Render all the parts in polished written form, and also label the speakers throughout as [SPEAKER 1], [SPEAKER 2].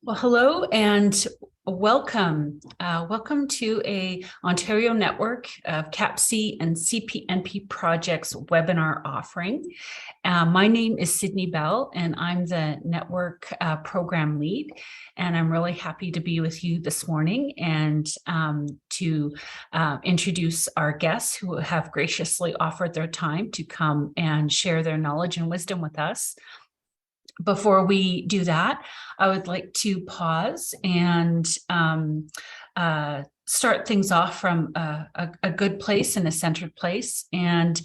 [SPEAKER 1] Well, hello and welcome. Welcome to a Ontario network of CAPC and CPNP projects webinar offering. My name is Sydney Bell, and I'm the network program lead. And I'm really happy to be with you this morning and to introduce our guests who have graciously offered their time to come and share their knowledge and wisdom with us. Before we do that, I would like to pause and start things off from a good place and a centered place, and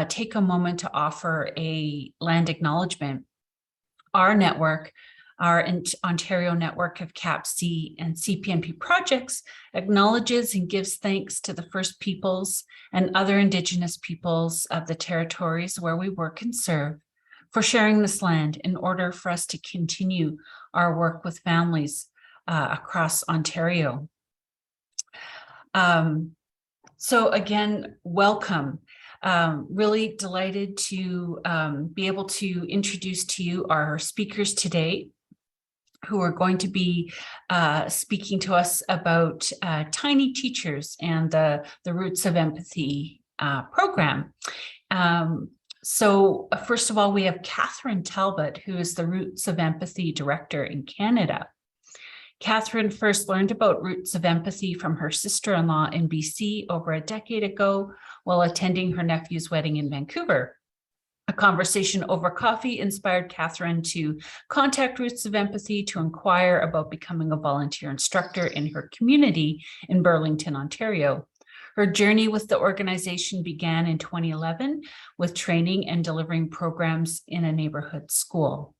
[SPEAKER 1] take a moment to offer a land acknowledgement. Our network, our Ontario network of CAPC and CPNP projects, acknowledges and gives thanks to the First Peoples and other Indigenous peoples of the territories where we work and serve, for sharing this land in order for us to continue our work with families across Ontario. So again, welcome. Really delighted to be able to introduce to you our speakers today, who are going to be speaking to us about Tiny Teachers and the Roots of Empathy program. So first of all, we have Catherine Talbot, who is the Roots of Empathy Director in Canada. Catherine first learned about Roots of Empathy from her sister-in-law in BC over a decade ago while attending her nephew's wedding in Vancouver. A conversation over coffee inspired Catherine to contact Roots of Empathy to inquire about becoming a volunteer instructor in her community in Burlington, Ontario. Her journey with the organization began in 2011 with training and delivering programs in a neighborhood school.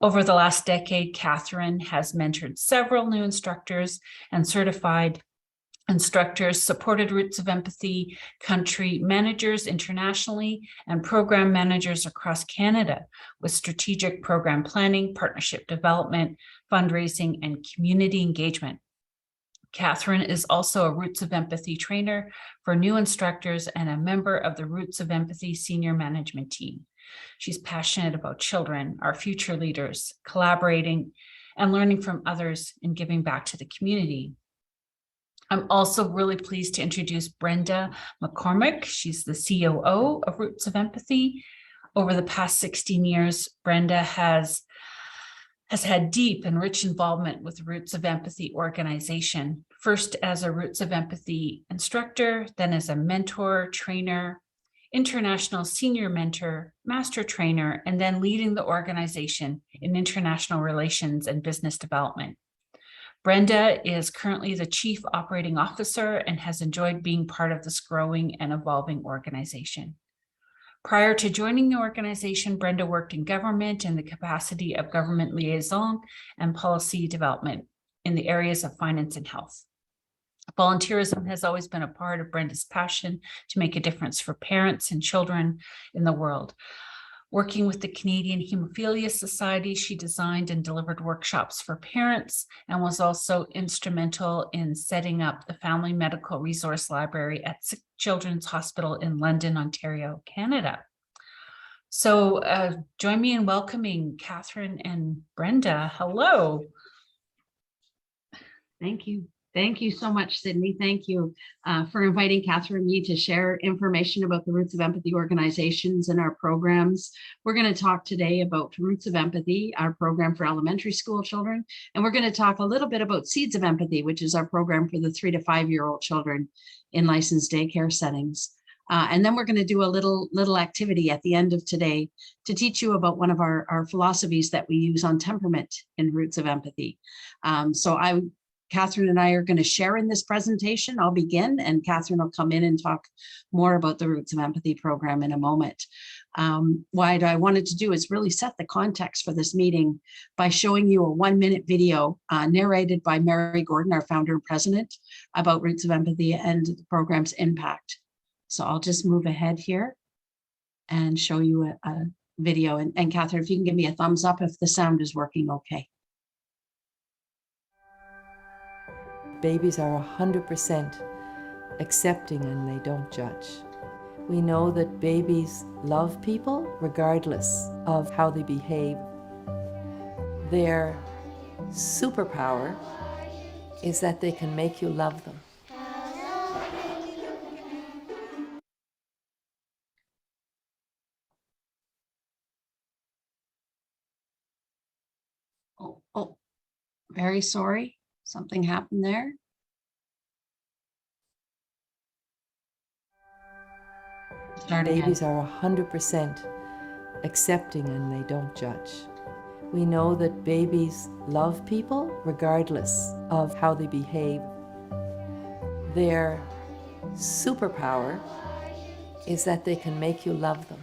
[SPEAKER 1] Over the last decade, Catherine has mentored several new instructors and certified instructors, supported Roots of Empathy country managers internationally and program managers across Canada with strategic program planning, partnership development, fundraising, and community engagement. Catherine is also a Roots of Empathy trainer for new instructors and a member of the Roots of Empathy senior management team. She's passionate about children, our future leaders, collaborating and learning from others and giving back to the community. I'm also really pleased to introduce Brenda McCormack. She's the COO of Roots of Empathy. Over the past 16 years, Brenda has had deep and rich involvement with the Roots of Empathy organization, first as a Roots of Empathy instructor, then as a mentor, trainer, international senior mentor, master trainer, and then leading the organization in international relations and business development. Brenda is currently the Chief Operating Officer and has enjoyed being part of this growing and evolving organization. Prior to joining the organization, Brenda worked in government in the capacity of government liaison and policy development in the areas of finance and health. Volunteerism has always been a part of Brenda's passion to make a difference for parents and children in the world. Working with the Canadian Hemophilia Society, she designed and delivered workshops for parents and was also instrumental in setting up the Family Medical Resource Library at Sick Children's Hospital in London, Ontario, Canada. So join me in welcoming Catherine and Brenda. Hello.
[SPEAKER 2] Thank you. Thank you so much, Sydney. Thank you for inviting Catherine and me to share information about the Roots of Empathy organizations and our programs. We're going to talk today about Roots of Empathy, our program for elementary school children, and we're going to talk a little bit about Seeds of Empathy, which is our program for the 3 to 5-year-old children in licensed daycare settings. And then we're going to do a little activity at the end of today to teach you about one of our philosophies that we use on temperament in Roots of Empathy. Catherine and I are going to share in this presentation. I'll begin, and Catherine will come in and talk more about the Roots of Empathy program in a moment. What I wanted to do is really set the context for this meeting by showing you a 1-minute video narrated by Mary Gordon, our founder and president, about Roots of Empathy and the program's impact. So I'll just move ahead here and show you a video. And Catherine, if you can give me a thumbs up if the sound is working okay.
[SPEAKER 3] Babies are 100% accepting and they don't judge. We know that babies love people regardless of how they behave. They're superpower is that they can make you love them.
[SPEAKER 2] Oh, very sorry. Something happened there. Start again.
[SPEAKER 3] Babies are 100% accepting and they don't judge. We know that babies love people regardless of how they behave. Their superpower is that they can make you love them.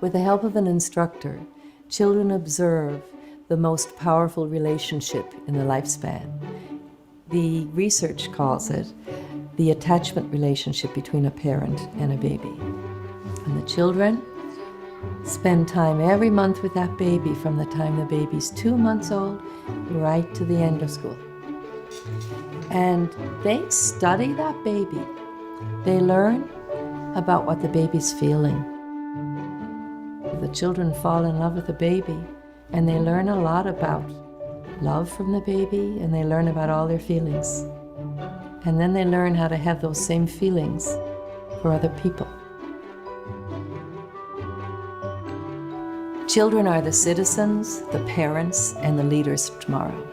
[SPEAKER 3] With the help of an instructor, children observe the most powerful relationship in the lifespan. The research calls it the attachment relationship between a parent and a baby. And the children spend time every month with that baby from the time the baby's 2 months old right to the end of school. And they study that baby. They learn about what the baby's feeling. The children fall in love with the baby and they learn a lot about love from the baby and they learn about all their feelings. And then they learn how to have those same feelings for other people. Children are the citizens, the parents, and the leaders of tomorrow.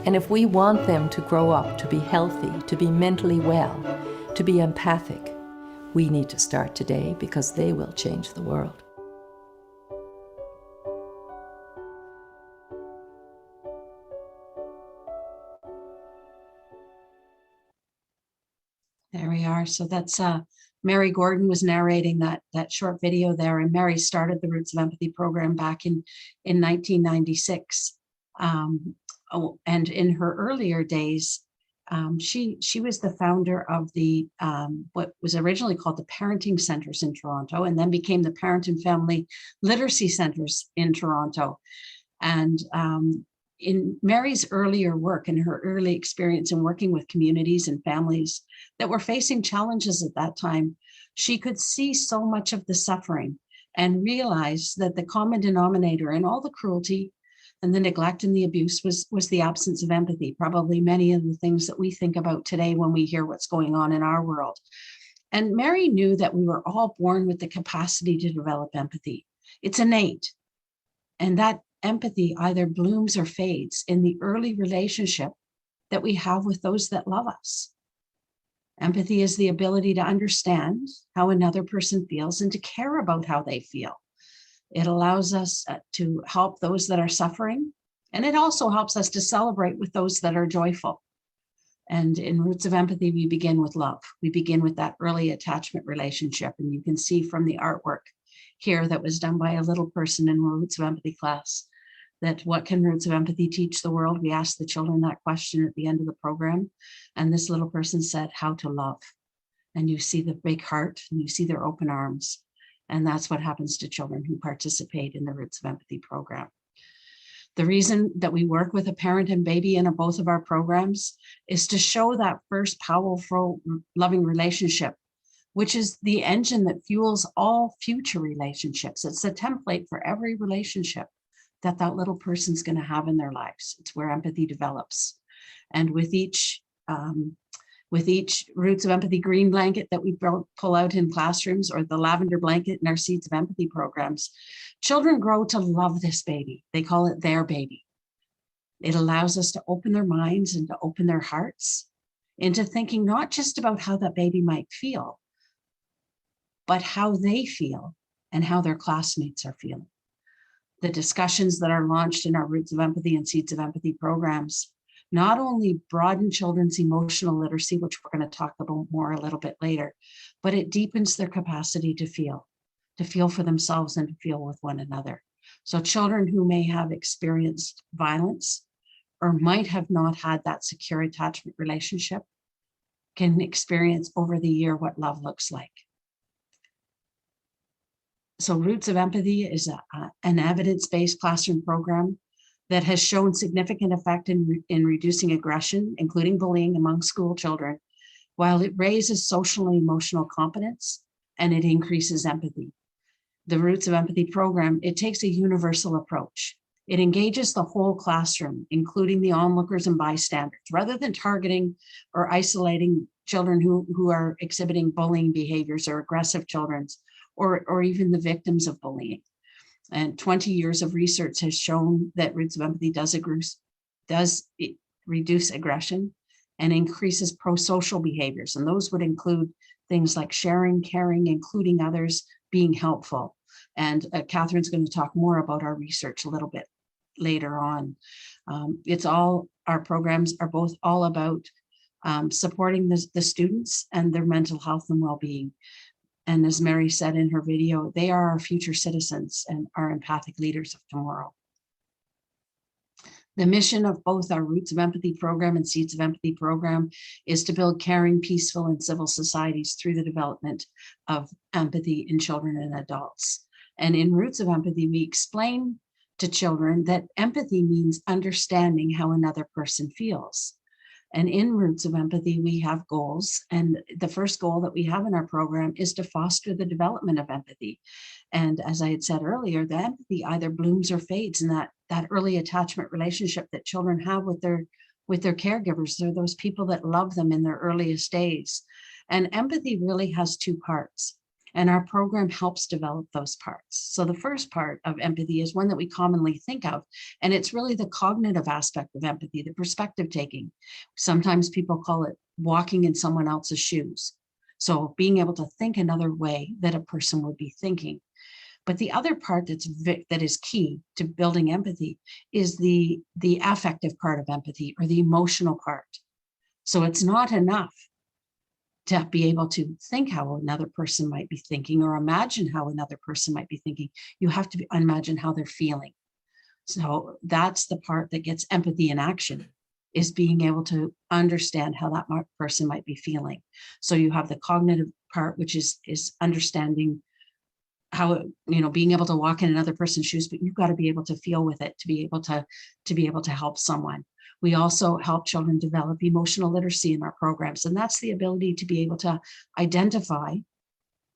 [SPEAKER 3] And if we want them to grow up, to be healthy, to be mentally well, to be empathic, we need to start today because they will change the world.
[SPEAKER 2] There we are. So that's Mary Gordon was narrating that short video there, and Mary started the Roots of Empathy program back in 1996. And in her earlier days, she was the founder of the what was originally called the Parenting Centers in Toronto, and then became the Parent and Family Literacy Centers in Toronto. And in Mary's earlier work and her early experience in working with communities and families that were facing challenges at that time, she could see so much of the suffering and realize that the common denominator in all the cruelty and the neglect and the abuse was the absence of empathy, probably many of the things that we think about today when we hear what's going on in our world. And Mary knew that we were all born with the capacity to develop empathy. It's innate. And that empathy either blooms or fades in the early relationship that we have with those that love us. Empathy is the ability to understand how another person feels and to care about how they feel. It allows us to help those that are suffering, and it also helps us to celebrate with those that are joyful. And in Roots of Empathy, we begin with love. We begin with that early attachment relationship. And you can see from the artwork here that was done by a little person in our Roots of Empathy class, that what can Roots of Empathy teach the world? We asked the children that question at the end of the program. And this little person said, how to love. And you see the big heart and you see their open arms. And that's what happens to children who participate in the Roots of Empathy program. The reason that we work with a parent and baby in both of our programs is to show that first powerful, loving relationship, which is the engine that fuels all future relationships. It's a template for every relationship that little person's going to have in their lives. It's where empathy develops. And with each Roots of Empathy green blanket that we pull out in classrooms, or the Lavender Blanket in our Seeds of Empathy programs, children grow to love this baby. They call it their baby. It allows us to open their minds and to open their hearts into thinking not just about how that baby might feel, but how they feel and how their classmates are feeling. The discussions that are launched in our Roots of Empathy and Seeds of Empathy programs not only broaden children's emotional literacy, which we're going to talk about more a little bit later, but it deepens their capacity to feel for themselves and to feel with one another. So children who may have experienced violence or might have not had that secure attachment relationship can experience over the year what love looks like. So Roots of Empathy is an evidence-based classroom program that has shown significant effect in reducing aggression, including bullying among school children, while it raises social and emotional competence and it increases empathy. The Roots of Empathy program, it takes a universal approach. It engages the whole classroom, including the onlookers and bystanders, rather than targeting or isolating children who are exhibiting bullying behaviors or aggressive children, or even the victims of bullying. And 20 years of research has shown that Roots of Empathy does reduce aggression and increases pro-social behaviors. And those would include things like sharing, caring, including others, being helpful. And Catherine's going to talk more about our research a little bit later on. Our programs are both all about supporting the students and their mental health and well-being. And as Mary said in her video, they are our future citizens and our empathic leaders of tomorrow. The mission of both our Roots of Empathy program and Seeds of Empathy program is to build caring, peaceful, and civil societies through the development of empathy in children and adults. And in Roots of Empathy, we explain to children that empathy means understanding how another person feels. And in Roots of Empathy, we have goals. And the first goal that we have in our program is to foster the development of empathy. And as I had said earlier, the empathy either blooms or fades in that early attachment relationship that children have with their caregivers. They're those people that love them in their earliest days. And empathy really has two parts. And our program helps develop those parts. So the first part of empathy is one that we commonly think of, and it's really the cognitive aspect of empathy, the perspective taking. Sometimes people call it walking in someone else's shoes. So being able to think another way that a person would be thinking. But the other part that is key to building empathy is the affective part of empathy, or the emotional part. So it's not enough to be able to think how another person might be thinking or imagine how another person might be thinking. You have to imagine how they're feeling. So that's the part that gets empathy in action, is being able to understand how that person might be feeling. So you have the cognitive part, which is understanding how, being able to walk in another person's shoes, but you've got to be able to feel with it to be able to help someone. We also help children develop emotional literacy in our programs, and that's the ability to be able to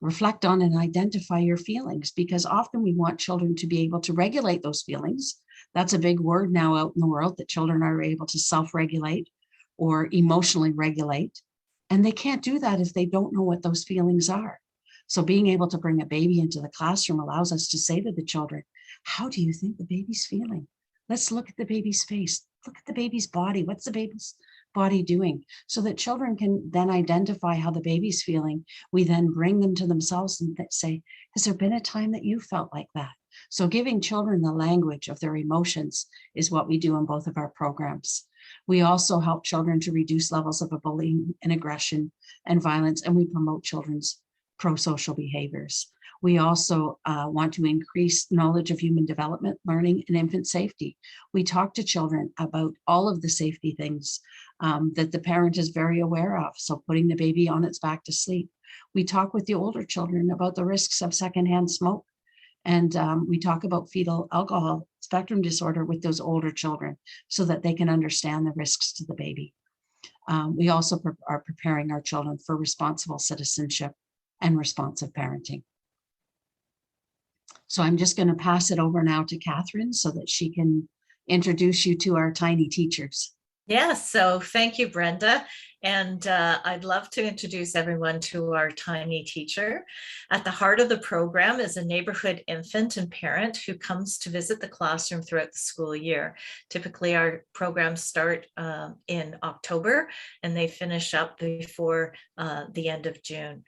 [SPEAKER 2] reflect on and identify your feelings, because often we want children to be able to regulate those feelings. That's a big word now out in the world, that children are able to self-regulate or emotionally regulate, and they can't do that if they don't know what those feelings are. So being able to bring a baby into the classroom allows us to say to the children, how do you think the baby's feeling? Let's look at the baby's face. Look at the baby's body. What's the baby's body doing? So that children can then identify how the baby's feeling. We then bring them to themselves and say, has there been a time that you felt like that? So giving children the language of their emotions is what we do in both of our programs. We also help children to reduce levels of bullying and aggression and violence, and we promote children's pro-social behaviors. We also want to increase knowledge of human development, learning, and infant safety. We talk to children about all of the safety things that the parent is very aware of. So putting the baby on its back to sleep. We talk with the older children about the risks of secondhand smoke. And we talk about fetal alcohol spectrum disorder with those older children so that they can understand the risks to the baby. We also are preparing our children for responsible citizenship and responsive parenting. So I'm just going to pass it over now to Catherine so that she can introduce you to our tiny teachers.
[SPEAKER 4] Yes, so thank you, Brenda. And I'd love to introduce everyone to our tiny teacher. At the heart of the program is a neighborhood infant and parent who comes to visit the classroom throughout the school year. Typically, our programs start in October and they finish up before the end of June.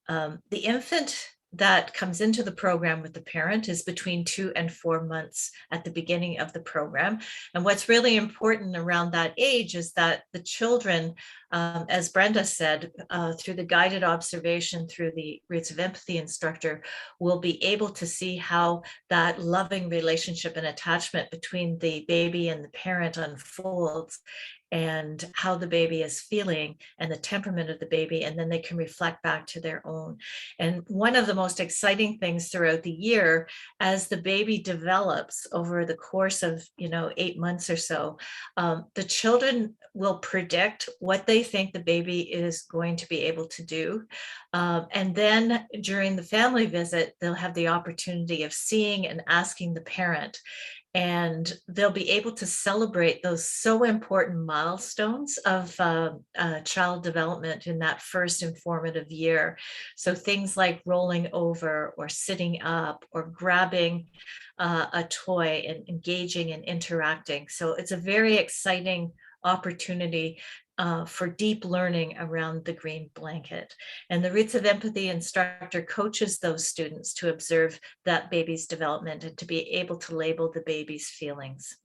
[SPEAKER 4] The infant that comes into the program with the parent is between 2 and 4 months at the beginning of the program. And what's really important around that age is that the children, as Brenda said, through the guided observation through the Roots of Empathy instructor, will be able to see how that loving relationship and attachment between the baby and the parent unfolds, and how the baby is feeling and the temperament of the baby, and then they can reflect back to their own. And one of the most exciting things throughout the year, as the baby develops over the course of 8 months or so, the children will predict what they think the baby is going to be able to do. And then during the family visit, they'll have the opportunity of seeing and asking the parent, and they'll be able to celebrate those so important milestones of child development in that first informative year. So things like rolling over or sitting up or grabbing a toy and engaging and interacting. So it's a very exciting opportunity for deep learning around the green blanket. And the Roots of Empathy instructor coaches those students to observe that baby's development and to be able to label the baby's feelings.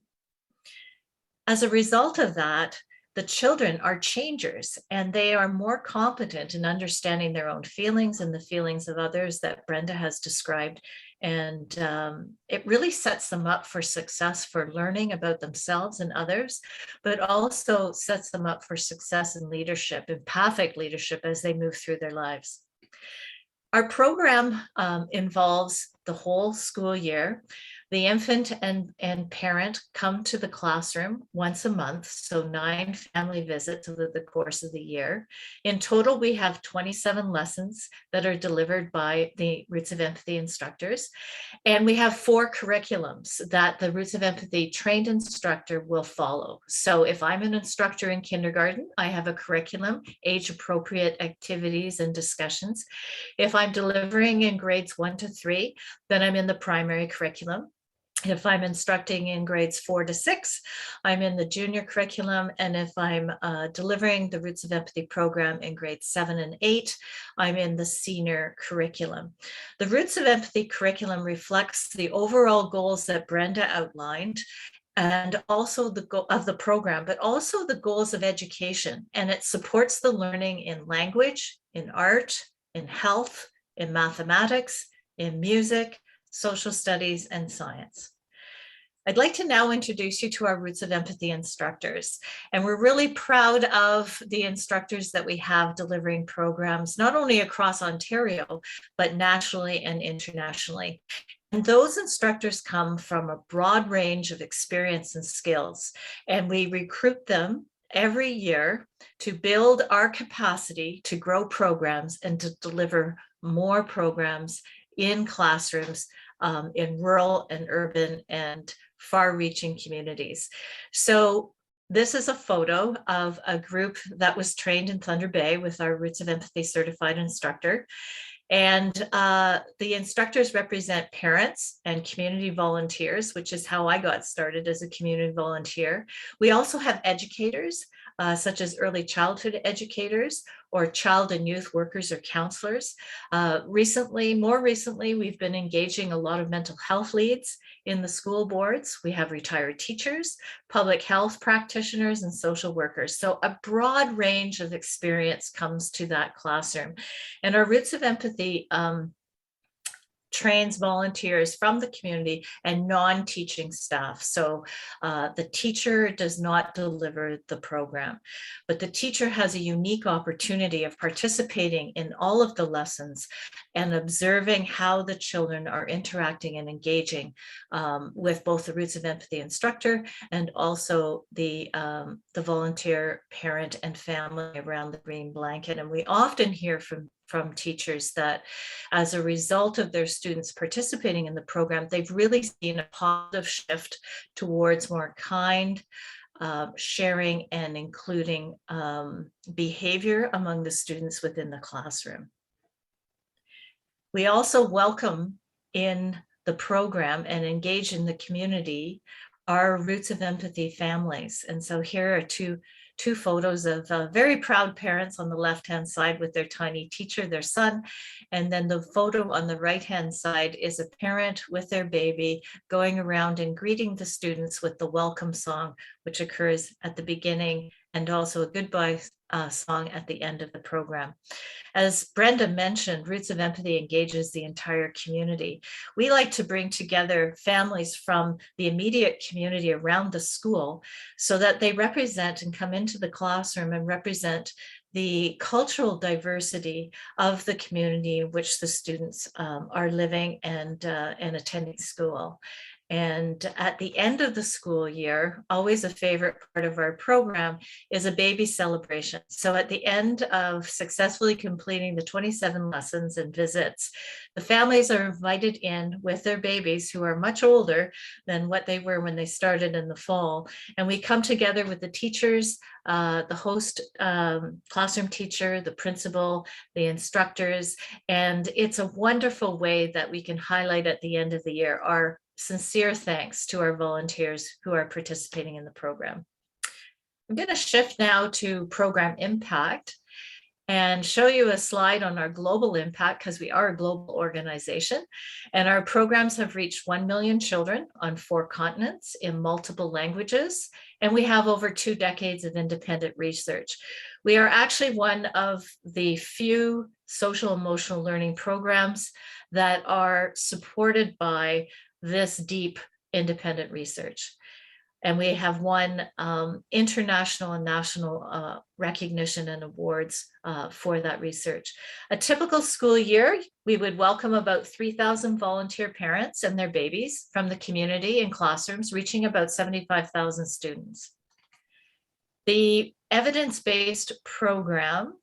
[SPEAKER 4] As a result of that, the children are changers, and they are more competent in understanding their own feelings and the feelings of others that Brenda has described. And it really sets them up for success, for learning about themselves and others, but also sets them up for success in leadership, empathic leadership, as they move through their lives. Our program involves the whole school year. The infant and parent come to the classroom once a month, so 9 family visits over the course of the year. In total, we have 27 lessons that are delivered by the Roots of Empathy instructors, and we have 4 curriculums that the Roots of Empathy trained instructor will follow. So if I'm an instructor in kindergarten, I have a curriculum, age-appropriate activities and discussions. If I'm delivering in grades 1 to 3, then I'm in the primary curriculum. If I'm instructing in grades 4 to 6, I'm in the junior curriculum. And if I'm delivering the Roots of Empathy program in grades 7 and 8, I'm in the senior curriculum. The Roots of Empathy curriculum reflects the overall goals that Brenda outlined, and also the goal of the program, but also the goals of education. And it supports the learning in language, in art, in health, in mathematics, in music, social studies, and science. I'd like to now introduce you to our Roots of Empathy instructors. And we're really proud of the instructors that we have delivering programs, not only across Ontario, but nationally and internationally. And those instructors come from a broad range of experience and skills, and we recruit them every year to build our capacity to grow programs and to deliver more programs in classrooms in rural and urban and far-reaching communities. So this is a photo of a group that was trained in Thunder Bay with our Roots of Empathy certified instructor. And the instructors represent parents and community volunteers, which is how I got started as a community volunteer. We also have educators, such as early childhood educators or child and youth workers or counselors. More recently, we've been engaging a lot of mental health leads in the school boards. We have retired teachers, public health practitioners, and social workers. So a broad range of experience comes to that classroom. And our Roots of Empathy trains volunteers from the community and non-teaching staff. So the teacher does not deliver the program, but the teacher has a unique opportunity of participating in all of the lessons and observing how the children are interacting and engaging with both the Roots of Empathy instructor and also the volunteer parent and family around the green blanket. And we often hear from teachers that as a result of their students participating in the program, they've really seen a positive shift towards more kind, sharing, and including behavior among the students within the classroom. We also welcome in the program and engage in the community our Roots of Empathy families. And so here are two photos of very proud parents on the left-hand side with their tiny teacher, their son. And then the photo on the right-hand side is a parent with their baby going around and greeting the students with the welcome song, which occurs at the beginning, and also a goodbye song at the end of the program. As Brenda mentioned, Roots of Empathy engages the entire community. We like to bring together families from the immediate community around the school so that they represent and come into the classroom and represent the cultural diversity of the community in which the students are living and attending school. And at the end of the school year, always a favorite part of our program is a baby celebration. So at the end of successfully completing the 27 lessons and visits, the families are invited in with their babies who are much older than what they were when they started in the fall. And we come together with the teachers, the host classroom teacher, the principal, the instructors, and it's a wonderful way that we can highlight at the end of the year our sincere thanks to our volunteers who are participating in the program. I'm going to shift now to program impact and show you a slide on our global impact, because we are a global organization, and our programs have reached 1 million children on 4 continents in multiple languages, and we have over 2 decades of independent research. We are actually one of the few social emotional learning programs that are supported by this deep independent research. And we have won international and national recognition and awards for that research. A typical school year, we would welcome about 3,000 volunteer parents and their babies from the community in classrooms, reaching about 75,000 students. The evidence-based program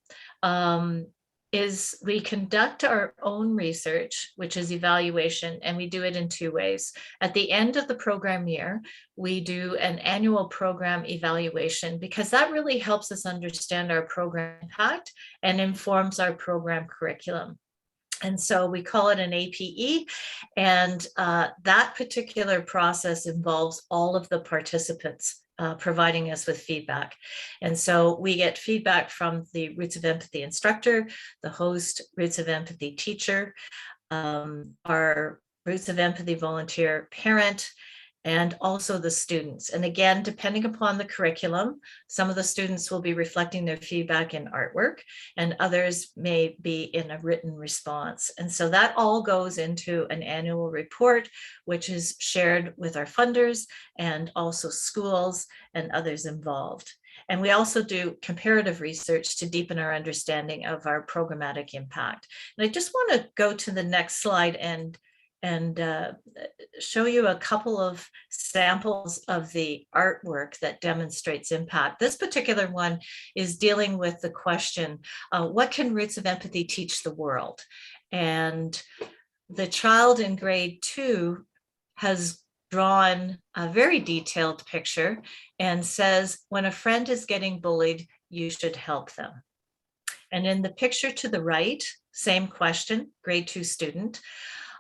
[SPEAKER 4] is we conduct our own research, which is evaluation, and we do it in 2 ways. At the end of the program year, we do an annual program evaluation, because that really helps us understand our program impact and informs our program curriculum. And so we call it an APE, and that particular process involves all of the participants providing us with feedback. And so we get feedback from the Roots of Empathy instructor, the host Roots of Empathy teacher, our Roots of Empathy volunteer parent, and also the students. And again, depending upon the curriculum, some of the students will be reflecting their feedback in artwork, and others may be in a written response. And so that all goes into an annual report, which is shared with our funders and also schools and others involved. And we also do comparative research to deepen our understanding of our programmatic impact. And I just want to go to the next slide and show you a couple of samples of the artwork that demonstrates impact. This particular one is dealing with the question, what can Roots of Empathy teach the world? And the child in grade 2 has drawn a very detailed picture and says, when a friend is getting bullied, you should help them. And in the picture to the right, same question, grade 2 student.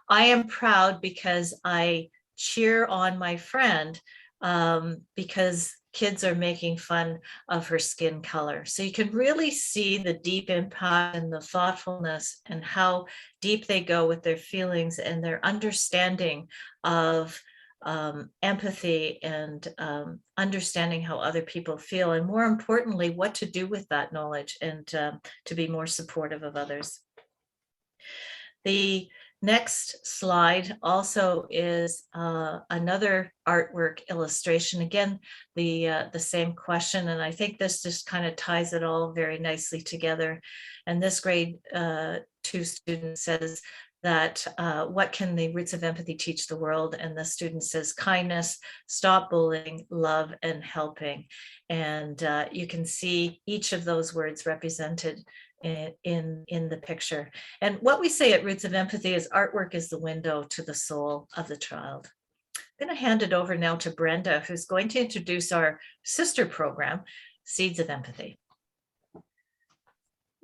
[SPEAKER 4] I am proud because I cheer on my friend because kids are making fun of her skin color. So you can really see the deep impact and the thoughtfulness and how deep they go with their feelings and their understanding of empathy and understanding how other people feel, and more importantly, what to do with that knowledge and to be more supportive of others. The next slide also is another artwork illustration. Again, the same question, and I think this just kind of ties it all very nicely together. And this grade 2 student says that what can the Roots of Empathy teach the world? And the student says kindness, stop bullying, love, and helping. And you can see each of those words represented in the picture. And what we say at Roots of Empathy is artwork is the window to the soul of the child. I'm going to hand it over now to Brenda, who's going to introduce our sister program, Seeds of Empathy.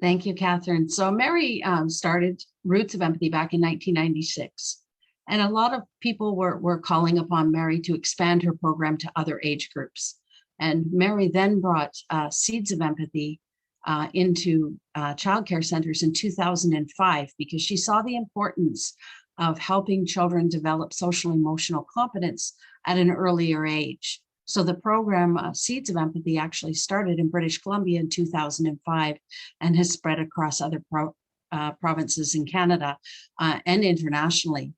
[SPEAKER 2] Thank you, Catherine. So Mary started Roots of Empathy back in 1996. And a lot of people were calling upon Mary to expand her program to other age groups. And Mary then brought Seeds of Empathy into childcare centers in 2005, because she saw the importance of helping children develop social emotional competence at an earlier age. So the program Seeds of Empathy actually started in British Columbia in 2005 and has spread across other provinces in Canada and internationally.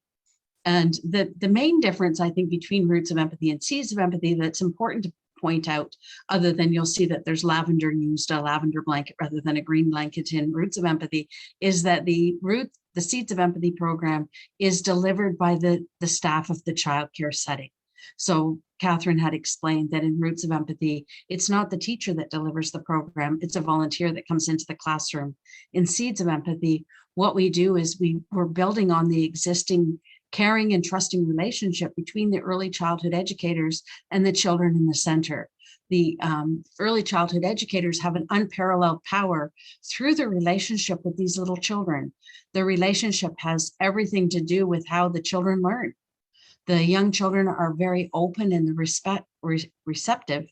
[SPEAKER 2] And the main difference, I think, between Roots of Empathy and Seeds of Empathy that's important to point out, other than you'll see that there's lavender used, a lavender blanket rather than a green blanket in Roots of Empathy, is that the Seeds of Empathy program is delivered by the staff of the childcare setting. So Catherine had explained that in Roots of Empathy, it's not the teacher that delivers the program, it's a volunteer that comes into the classroom. In Seeds of Empathy, what we do is we're building on the existing caring and trusting relationship between the early childhood educators and the children in the center. The early childhood educators have an unparalleled power through the relationship with these little children. The relationship has everything to do with how the children learn. The young children are very open and receptive,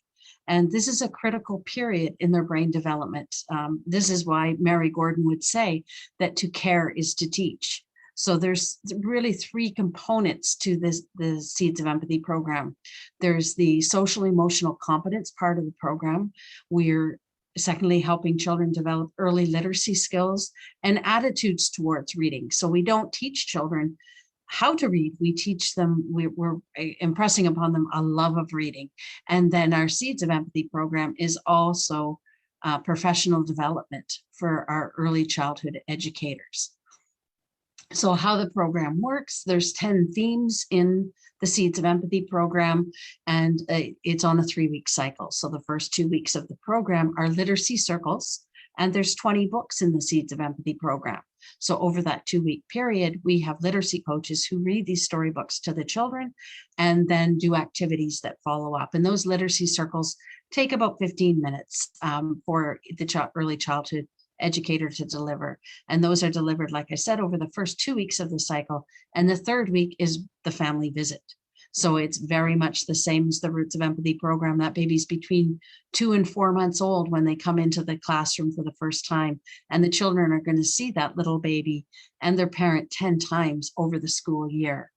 [SPEAKER 2] and this is a critical period in their brain development. This is why Mary Gordon would say that to care is to teach. So there's really three components to the Seeds of Empathy program. There's the social emotional competence part of the program. We're secondly helping children develop early literacy skills and attitudes towards reading. So we don't teach children how to read, we teach them, we're impressing upon them a love of reading. And then our Seeds of Empathy program is also professional development for our early childhood educators. So how the program works, there's 10 themes in the Seeds of Empathy program, and it's on a 3-week cycle. So the first 2 weeks of the program are literacy circles, and there's 20 books in the Seeds of Empathy program. So over that 2-week period, we have literacy coaches who read these storybooks to the children and then do activities that follow up. And those literacy circles take about 15 minutes for the early childhood educator to deliver. And those are delivered, like I said, over the first 2 weeks of the cycle. And the third week is the family visit. So it's very much the same as the Roots of Empathy program. That baby's between 2 and 4 months old when they come into the classroom for the first time. And the children are going to see that little baby and their parent 10 times over the school year.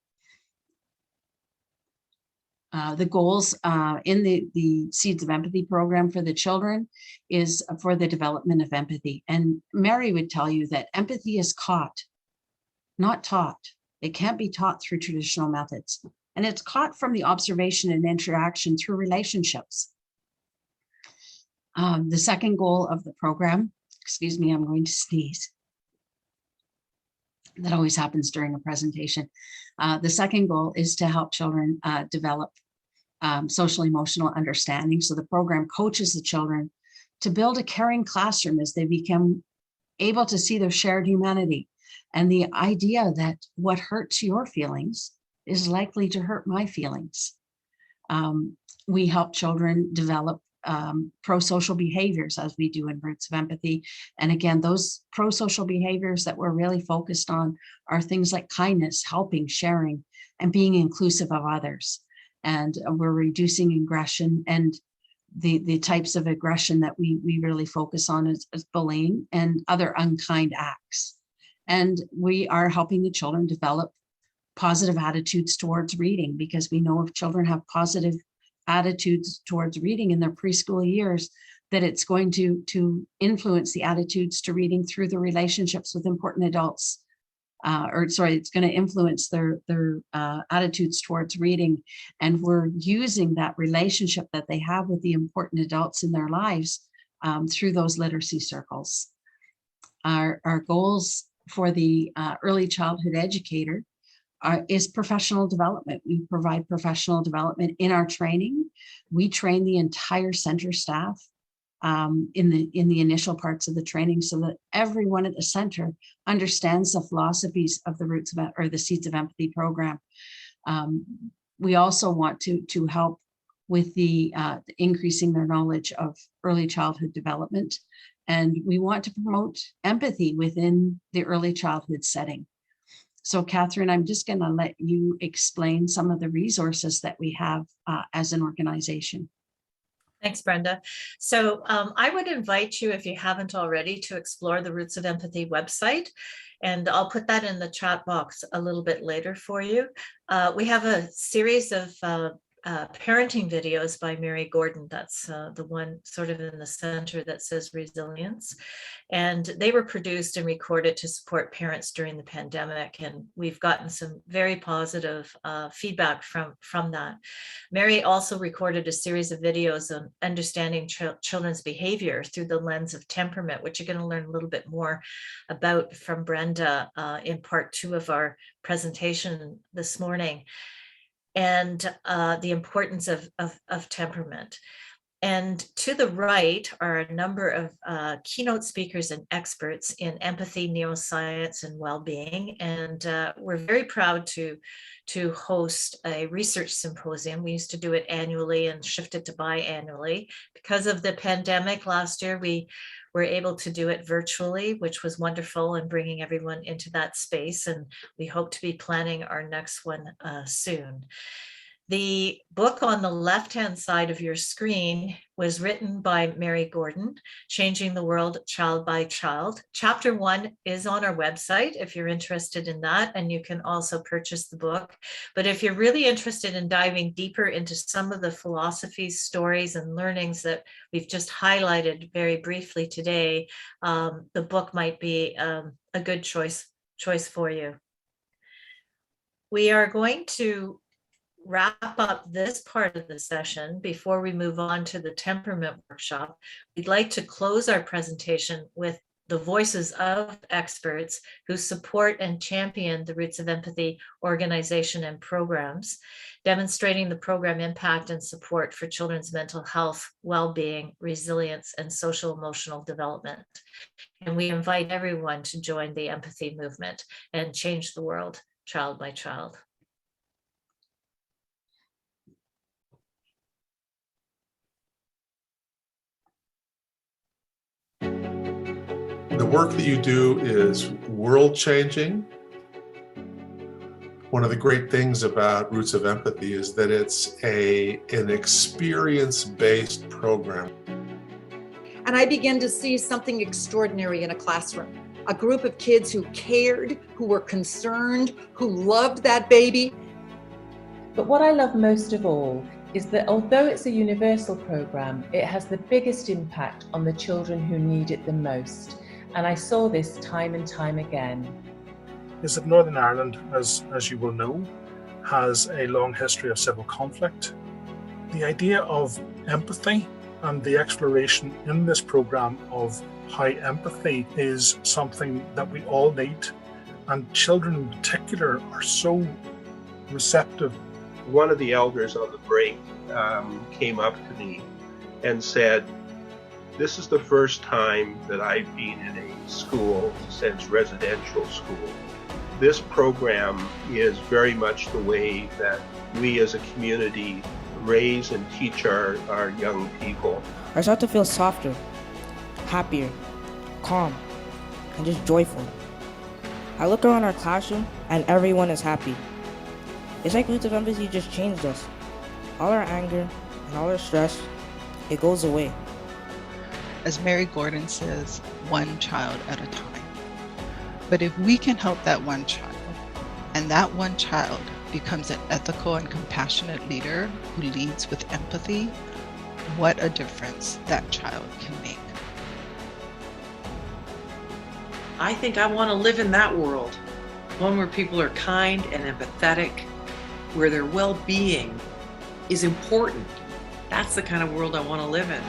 [SPEAKER 2] The goals in the Seeds of Empathy program for the children is for the development of empathy. And Mary would tell you that empathy is caught, not taught. It can't be taught through traditional methods. And it's caught from the observation and interaction through relationships. The second goal of the program, excuse me, I'm going to sneeze. That always happens during a presentation. The second goal is to help children develop social emotional understanding. So the program coaches the children to build a caring classroom as they become able to see their shared humanity and the idea that what hurts your feelings is likely to hurt my feelings. We help children develop pro-social behaviors as we do in Roots of Empathy. And again, those pro-social behaviors that we're really focused on are things like kindness, helping, sharing, and being inclusive of others. And we're reducing aggression, and the types of aggression that we really focus on is bullying and other unkind acts. And we are helping the children develop positive attitudes towards reading, because we know if children have positive attitudes towards reading in their preschool years, that it's going to influence the attitudes to reading through the relationships with important adults. It's going to influence their attitudes towards reading. And we're using that relationship that they have with the important adults in their lives through those literacy circles. Our goals for the early childhood educator is professional development. We provide professional development in our training. We train the entire center staff in the initial parts of the training, so that everyone at the center understands the philosophies of the Roots of, or the Seeds of Empathy program. We also want to help with the increasing their knowledge of early childhood development, and we want to promote empathy within the early childhood setting. So Catherine, I'm just going to let you explain some of the resources that we have as an organization.
[SPEAKER 4] Thanks, Brenda. So I would invite you, if you haven't already, to explore the Roots of Empathy website. And I'll put that in the chat box a little bit later for you. We have a series of parenting videos by Mary Gordon. That's the one sort of in the center that says resilience. And they were produced and recorded to support parents during the pandemic. And we've gotten some very positive feedback from that. Mary also recorded a series of videos on understanding children's behavior through the lens of temperament, which you're going to learn a little bit more about from Brenda in part 2 of our presentation this morning, and the importance of temperament. And to the right are a number of keynote speakers and experts in empathy, neuroscience, and well-being. And we're very proud to host a research symposium. We used to do it annually and shifted to biannually. Because of the pandemic last year, we were able to do it virtually, which was wonderful, and bringing everyone into that space. And we hope to be planning our next one soon. The book on the left-hand side of your screen was written by Mary Gordon, Changing the World Child by Child. Chapter 1 is on our website if you're interested in that, and you can also purchase the book. But if you're really interested in diving deeper into some of the philosophies, stories, and learnings that we've just highlighted very briefly today, the book might be a good choice for you. We are going to wrap up this part of the session before we move on to the temperament workshop. We'd like to close our presentation with the voices of experts who support and champion the Roots of Empathy organization and programs, demonstrating the program impact and support for children's mental health, well-being, resilience, and social emotional development. And we invite everyone to join the empathy movement and change the world child by child.
[SPEAKER 5] The work that you do is world-changing. One of the great things about Roots of Empathy is that it's an experience-based program.
[SPEAKER 6] And I began to see something extraordinary in a classroom. A group of kids who cared, who were concerned, who loved that baby.
[SPEAKER 7] But what I love most of all is that although it's a universal program, it has the biggest impact on the children who need it the most. And I saw this time and time again.
[SPEAKER 8] Is that Northern Ireland, as you will know, has a long history of civil conflict. The idea of empathy and the exploration in this program of how empathy is something that we all need, and children in particular are so receptive.
[SPEAKER 9] One of the elders on the break came up to me and said, "This is the first time that I've been in a school since residential school. This program is very much the way that we as a community raise and teach our young people."
[SPEAKER 10] I start to feel softer, happier, calm, and just joyful. I look around our classroom and everyone is happy. It's like Roots of Empathy just changed us. All our anger and all our stress, it goes away.
[SPEAKER 11] As Mary Gordon says, one child at a time. But if we can help that one child, and that one child becomes an ethical and compassionate leader who leads with empathy, what a difference that child can make.
[SPEAKER 12] I think I want to live in that world, one where people are kind and empathetic, where their well-being is important. That's the kind of world I want to live in.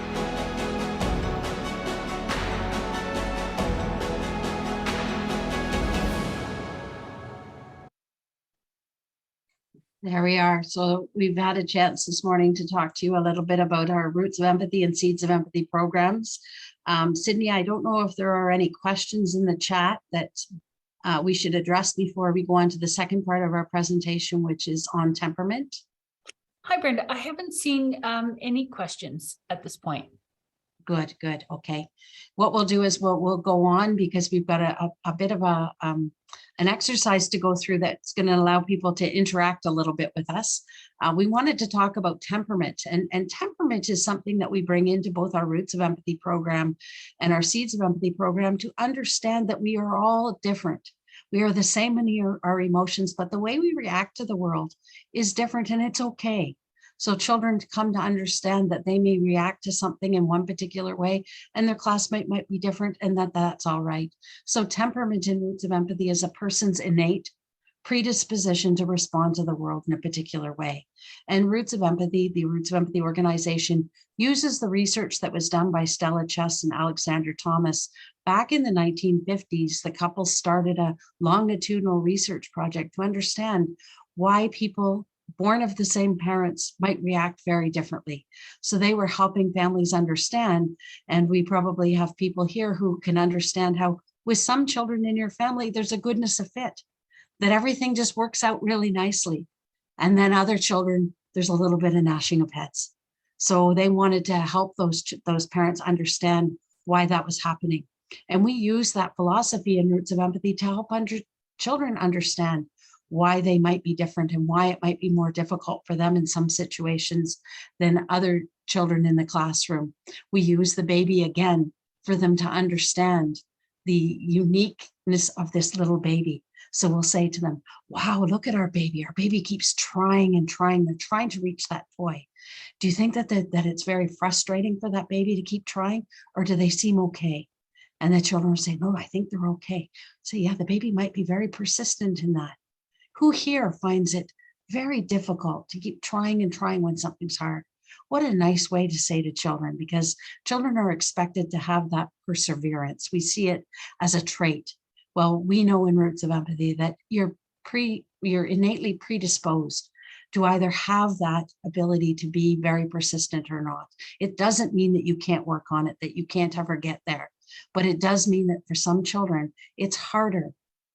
[SPEAKER 2] There we are. So we've had a chance this morning to talk to you a little bit about our Roots of Empathy and Seeds of Empathy programs. Sydney, I don't know if there are any questions in the chat that we should address before we go on to the second part of our presentation, which is on temperament.
[SPEAKER 1] Hi, Brenda. I haven't seen any questions at this point.
[SPEAKER 2] Good. Okay. What we'll do is we'll go on because we've got a bit of an exercise to go through that's going to allow people to interact a little bit with us. We wanted to talk about temperament, and temperament is something that we bring into both our Roots of Empathy program and our Seeds of Empathy program to understand that we are all different. We are the same in our emotions, but the way we react to the world is different, and it's okay. So children come to understand that they may react to something in one particular way and their classmate might be different, and that's all right. So temperament in Roots of Empathy is a person's innate predisposition to respond to the world in a particular way. And Roots of Empathy, the Roots of Empathy organization, uses the research that was done by Stella Chess and Alexander Thomas. Back in the 1950s, the couple started a longitudinal research project to understand why people born of the same parents might react very differently. So they were helping families understand, and we probably have people here who can understand how with some children in your family, there's a goodness of fit, that everything just works out really nicely. And then other children, there's a little bit of gnashing of heads. So they wanted to help those parents understand why that was happening. And we use that philosophy in Roots of Empathy to help children understand why they might be different and why it might be more difficult for them in some situations than other children in the classroom. We use the baby again for them to understand the uniqueness of this little baby. So we'll say to them, wow, look at our baby. Our baby keeps trying and trying. They're trying to reach that toy. Do you think that it's very frustrating for that baby to keep trying, or do they seem okay? And the children will say, no, I think they're okay. So yeah, the baby might be very persistent in that. Who here finds it very difficult to keep trying and trying when something's hard? What a nice way to say to children, because children are expected to have that perseverance. We see it as a trait. Well, we know in Roots of Empathy that you're innately predisposed to either have that ability to be very persistent or not. It doesn't mean that you can't work on it, that you can't ever get there. But it does mean that for some children, it's harder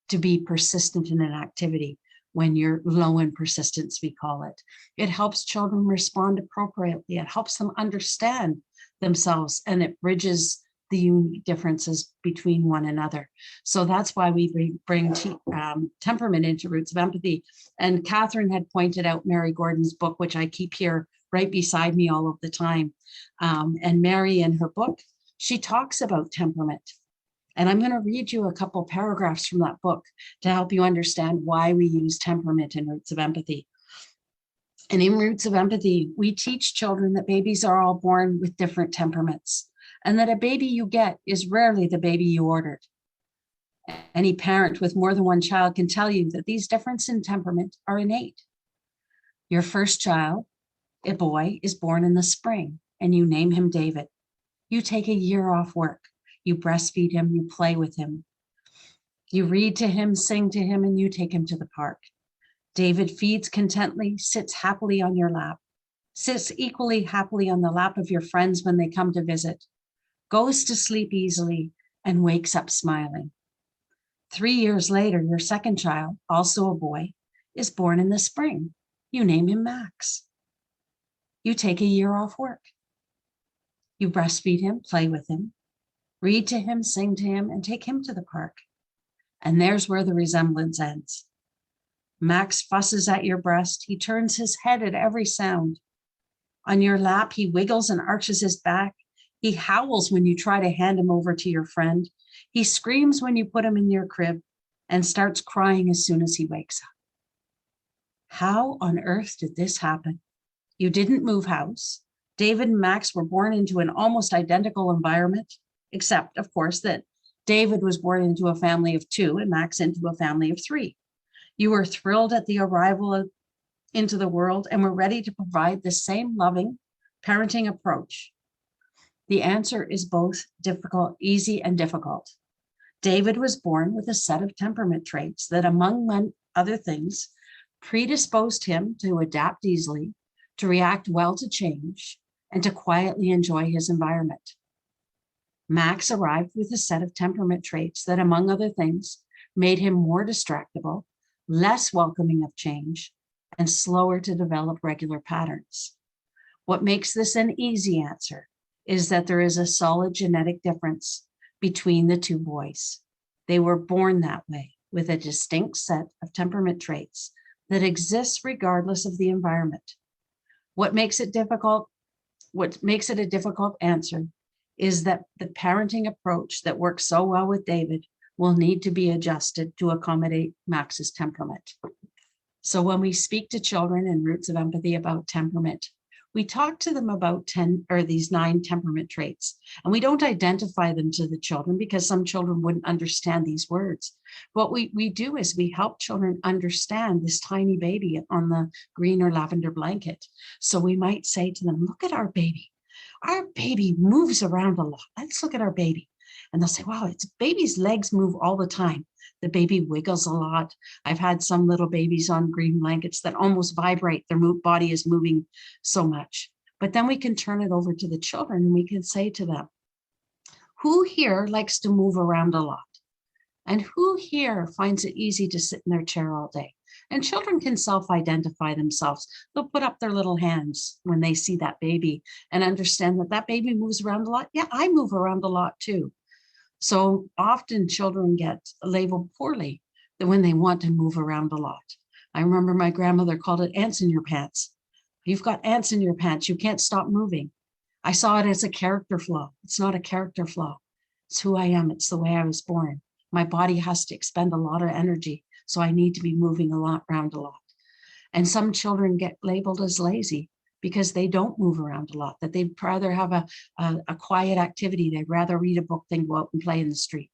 [SPEAKER 2] to be persistent in an activity when you're low in persistence, we call it. It helps children respond appropriately. It helps them understand themselves, and it bridges the unique differences between one another. So that's why we bring temperament into Roots of Empathy. And Catherine had pointed out Mary Gordon's book, which I keep here right beside me all of the time. And Mary, in her book, she talks about temperament. And I'm going to read you a couple paragraphs from that book to help you understand why we use temperament in Roots of Empathy. And in Roots of Empathy, we teach children that babies are all born with different temperaments, and that a baby you get is rarely the baby you ordered. Any parent with more than one child can tell you that these differences in temperament are innate. Your first child, a boy, is born in the spring, and you name him David. You take a year off work. You breastfeed him, you play with him. You read to him, sing to him, and you take him to the park. David feeds contently, sits happily on your lap, sits equally happily on the lap of your friends when they come to visit, goes to sleep easily, and wakes up smiling. 3 years later, your second child, also a boy, is born in the spring. You name him Max. You take a year off work. You breastfeed him, play with him, read to him, sing to him, and take him to the park. And there's where the resemblance ends. Max fusses at your breast. He turns his head at every sound. On your lap, he wiggles and arches his back. He howls when you try to hand him over to your friend. He screams when you put him in your crib and starts crying as soon as he wakes up. How on earth did this happen? You didn't move house. David and Max were born into an almost identical environment, except, of course, that David was born into a family of 2 and Max into a family of 3. You were thrilled at the arrival into the world and were ready to provide the same loving parenting approach. The answer is both difficult, easy and difficult. David was born with a set of temperament traits that, among other things, predisposed him to adapt easily, to react well to change, and to quietly enjoy his environment. Max arrived with a set of temperament traits that, among other things, made him more distractible, less welcoming of change, and slower to develop regular patterns. What makes this an easy answer is that there is a solid genetic difference between the 2 boys. They were born that way, with a distinct set of temperament traits that exists regardless of the environment. What makes it a difficult answer is that the parenting approach that works so well with David will need to be adjusted to accommodate Max's temperament. So when we speak to children in Roots of Empathy about temperament, we talk to them about 10 or these 9 temperament traits, and we don't identify them to the children because some children wouldn't understand these words. What we do is we help children understand this tiny baby on the green or lavender blanket. So we might say to them, look at our baby. Our baby moves around a lot. Let's look at our baby. And they'll say, wow, it's baby's legs move all the time. The baby wiggles a lot. I've had some little babies on green blankets that almost vibrate. Their body is moving so much. But then we can turn it over to the children and we can say to them, who here likes to move around a lot? And who here finds it easy to sit in their chair all day? And children can self-identify themselves. They'll put up their little hands when they see that baby and understand that that baby moves around a lot. Yeah, I move around a lot too. So often children get labeled poorly when they want to move around a lot. I remember my grandmother called it ants in your pants. You've got ants in your pants. You can't stop moving. I saw it as a character flaw. It's not a character flaw. It's who I am. It's the way I was born. My body has to expend a lot of energy. So I need to be moving a lot around a lot. And some children get labeled as lazy because they don't move around a lot, that they'd rather have a quiet activity. They'd rather read a book than go out and play in the street,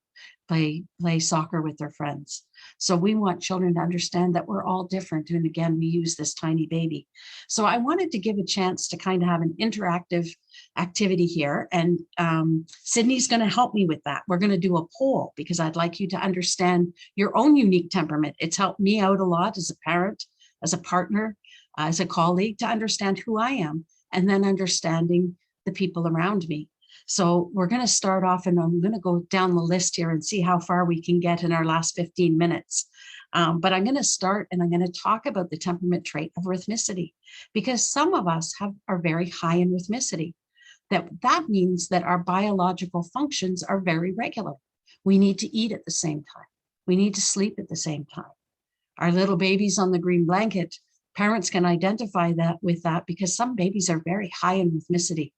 [SPEAKER 2] play soccer with their friends. So we want children to understand that we're all different. And again, we use this tiny baby. So I wanted to give a chance to kind of have an interactive activity here. And Sydney's going to help me with that. We're going to do a poll because I'd like you to understand your own unique temperament. It's helped me out a lot as a parent, as a partner, as a colleague, to understand who I am, and then understanding the people around me. So we're going to start off, and I'm going to go down the list here and see how far we can get in our last 15 minutes. But I'm going to start, and I'm going to talk about the temperament trait of rhythmicity, because some of us are very high in rhythmicity. That means that our biological functions are very regular. We need to eat at the same time. We need to sleep at the same time. Our little babies on the green blanket, parents can identify that with that because some babies are very high in rhythmicity.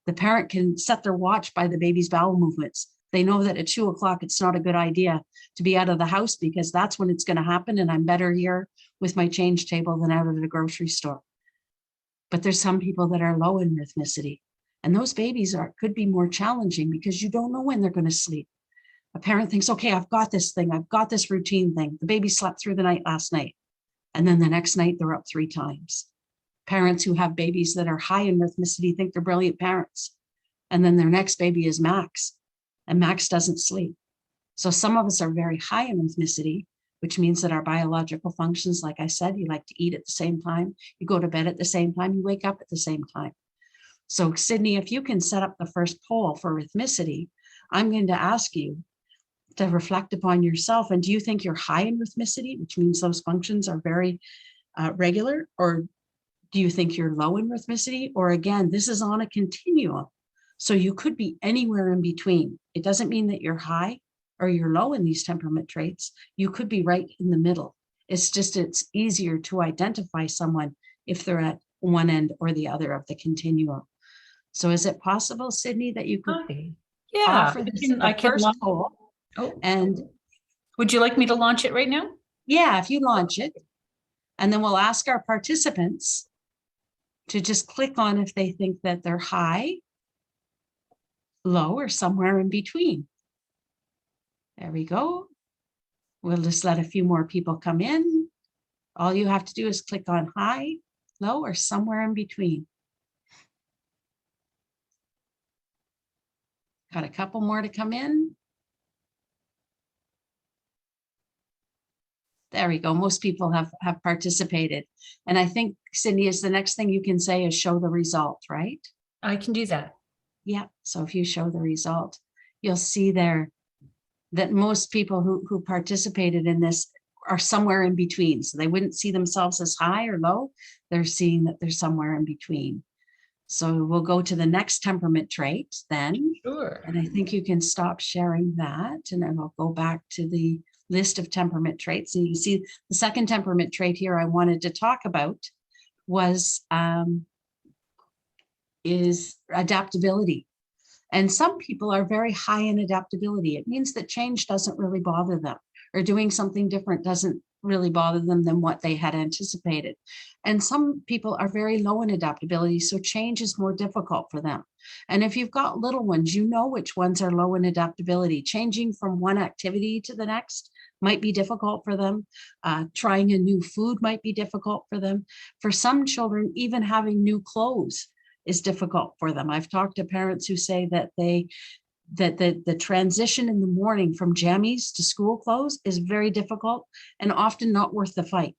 [SPEAKER 2] The parent can set their watch by the baby's bowel movements. They know that at 2 o'clock, it's not a good idea to be out of the house because that's when it's going to happen. And I'm better here with my change table than out at the grocery store. But there's some people that are low in rhythmicity. And those babies could be more challenging because you don't know when they're going to sleep. A parent thinks, okay, I've got this thing. I've got this routine thing. The baby slept through the night last night. And then the next night they're up 3 times. Parents who have babies that are high in rhythmicity think they're brilliant parents. And then their next baby is Max, and Max doesn't sleep. So some of us are very high in rhythmicity, which means that our biological functions, like I said, you like to eat at the same time, you go to bed at the same time, you wake up at the same time. So Sydney, if you can set up the first poll for rhythmicity, I'm going to ask you to reflect upon yourself. And do you think you're high in rhythmicity, which means those functions are very regular? Or do you think you're low in rhythmicity? Or again, this is on a continuum. So you could be anywhere in between. It doesn't mean that you're high or you're low in these temperament traits. You could be right in the middle. It's just, it's easier to identify someone if they're at one end or the other of the continuum. So is it possible, Sydney, that you could offer
[SPEAKER 1] I can
[SPEAKER 2] first poll?
[SPEAKER 1] Oh,
[SPEAKER 2] and
[SPEAKER 1] would you like me to launch it right now?
[SPEAKER 2] Yeah, if you launch it, and then we'll ask our participants to just click on if they think that they're high, low, or somewhere in between. There we go. We'll just let a few more people come in. All you have to do is click on high, low, or somewhere in between. Got a couple more to come in. There we go. Most people have participated. And I think, Sydney, is the next thing you can say is show the result, right?
[SPEAKER 1] I can do that.
[SPEAKER 2] Yeah. So if you show the result, you'll see there that most people who participated in this are somewhere in between. So they wouldn't see themselves as high or low. They're seeing that they're somewhere in between. So we'll go to the next temperament trait then.
[SPEAKER 1] Sure.
[SPEAKER 2] And I think you can stop sharing that. And then I'll go back to the list of temperament traits. And you can see the second temperament trait here I wanted to talk about was is adaptability. And some people are very high in adaptability. It means that change doesn't really bother them, or doing something different doesn't really bother them than what they had anticipated. And some people are very low in adaptability, so change is more difficult for them. And if you've got little ones, you know which ones are low in adaptability. Changing from one activity to the next might be difficult for them. Trying a new food might be difficult for them. For some children, even having new clothes is difficult for them. I've talked to parents who say that the transition in the morning from jammies to school clothes is very difficult and often not worth the fight.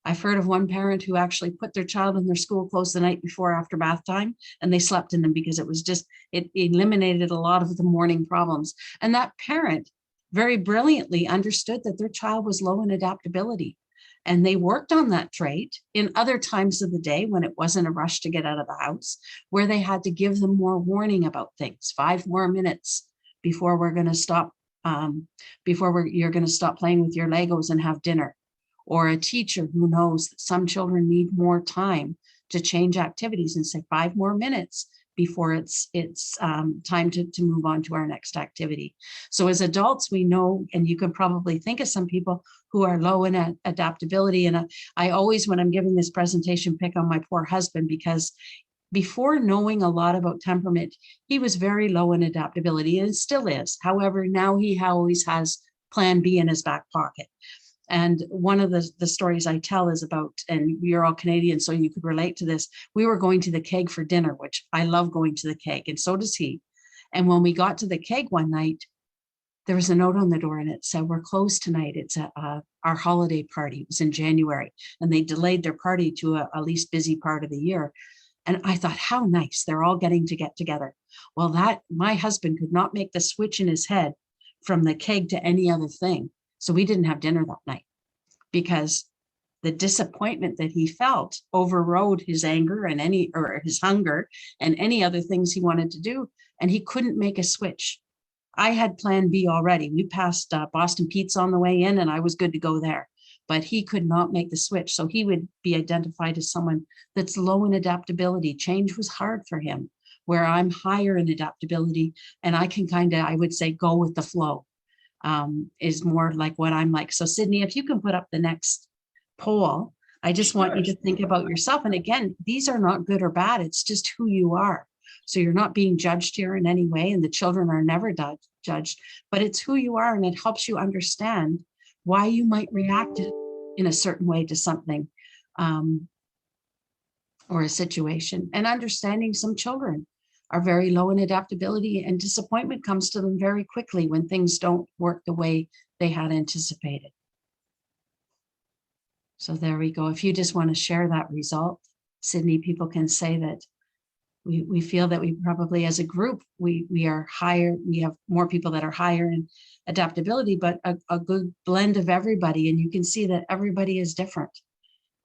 [SPEAKER 2] I've heard of one parent who actually put their child in their school clothes the night before after bath time, and they slept in them because it eliminated a lot of the morning problems. And that parent very brilliantly understood that their child was low in adaptability. And they worked on that trait in other times of the day when it wasn't a rush to get out of the house, where they had to give them more warning about things. 5 more minutes before we're going to stop, you're going to stop playing with your Legos and have dinner. Or a teacher who knows that some children need more time to change activities and say 5 more minutes before it's time to move on to our next activity. So as adults, we know, and you can probably think of some people who are low in adaptability. And I always, when I'm giving this presentation, pick on my poor husband, because before knowing a lot about temperament, he was very low in adaptability and still is. However, now he always has plan B in his back pocket. And one of the stories I tell is about, and you're all Canadian, so you could relate to this. We were going to the keg for dinner, which I love going to the keg, and so does he. And when we got to the keg one night, there was a note on the door and it said, "We're closed tonight. It's our holiday party." It was in January, and they delayed their party to a least busy part of the year. And I thought, how nice, they're all getting to get together. Well, my husband could not make the switch in his head from the keg to any other thing. So we didn't have dinner that night because the disappointment that he felt overrode his anger and his hunger and any other things he wanted to do. And he couldn't make a switch. I had plan B already. We passed Boston Pizza on the way in and I was good to go there, but he could not make the switch. So he would be identified as someone that's low in adaptability. Change was hard for him, where I'm higher in adaptability and I can I would say, go with the flow. Is more like what I'm like. So Sydney, if you can put up the next poll, I just want you to think about yourself. And again, these are not good or bad. It's just who you are. So you're not being judged here in any way, and the children are never judged, but it's who you are. And it helps you understand why you might react in a certain way to something or a situation. And understanding some children are very low in adaptability, and disappointment comes to them very quickly when things don't work the way they had anticipated. So there we go. If you just want to share that result, Sydney, people can say that we feel that we probably as a group, we are higher, we have more people that are higher in adaptability, but a good blend of everybody. And you can see that everybody is different.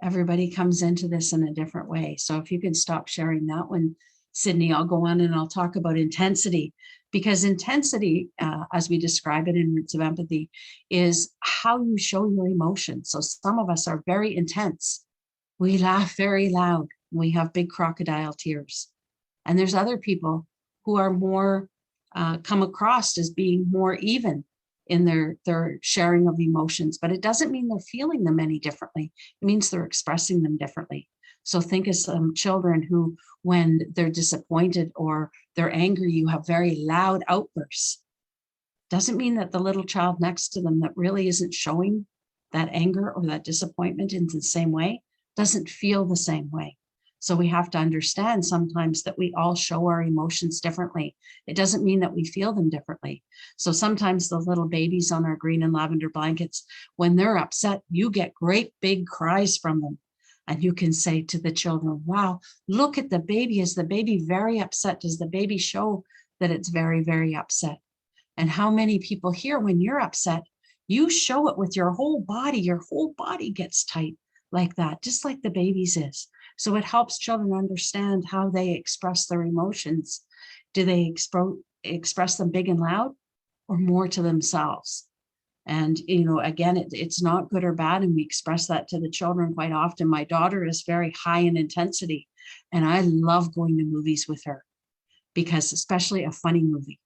[SPEAKER 2] Everybody comes into this in a different way. So if you can stop sharing that one, Sydney, I'll go on and I'll talk about intensity, because intensity, as we describe it in Roots of Empathy, is how you show your emotions. So some of us are very intense. We laugh very loud. We have big crocodile tears. And there's other people who are more, come across as being more even in their sharing of emotions, but it doesn't mean they're feeling them any differently. It means they're expressing them differently. So think of some children who, when they're disappointed or they're angry, you have very loud outbursts. Doesn't mean that the little child next to them that really isn't showing that anger or that disappointment in the same way doesn't feel the same way. So we have to understand sometimes that we all show our emotions differently. It doesn't mean that we feel them differently. So sometimes the little babies on our green and lavender blankets, when they're upset, you get great big cries from them. And you can say to the children, wow, look at the baby. Is the baby very upset? Does the baby show that it's very, very upset? And how many people here, when you're upset, you show it with your whole body. Your whole body gets tight like that, just like the baby's is. So it helps children understand how they express their emotions. Do they express them big and loud or more to themselves? And, again, it's not good or bad. And we express that to the children quite often. My daughter is very high in intensity, and I love going to movies with her, because especially a funny movie,